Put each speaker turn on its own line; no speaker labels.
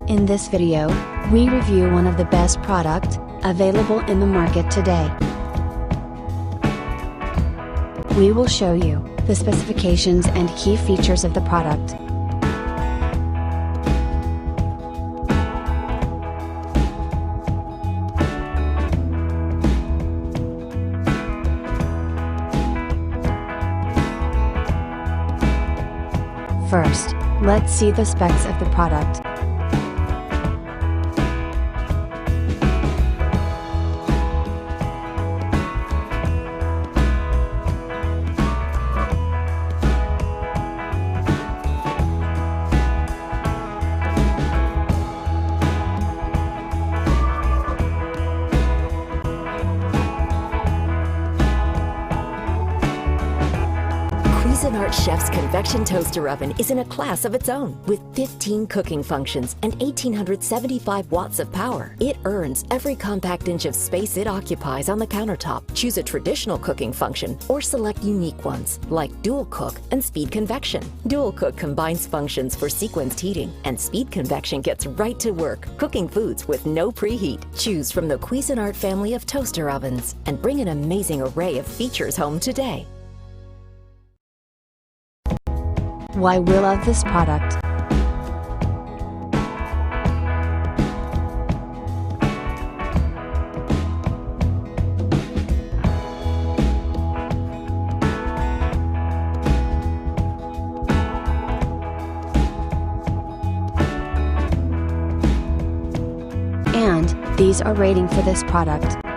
In this video, we review one of the best product available in the market today. We will show you the specifications and key features of the product. First, let's see the specs of the product.
Cuisinart Chef's Convection Toaster Oven is in a class of its own. With 15 cooking functions and 1,875 watts of power, it earns every compact inch of space it occupies on the countertop. Choose a traditional cooking function or select unique ones, like Dual Cook and Speed Convection. Dual Cook combines functions for sequenced heating, and Speed Convection gets right to work, cooking foods with no preheat. Choose from the Cuisinart family of toaster ovens and bring an amazing array of features home today.
Why we love this product. And these are rating for this product.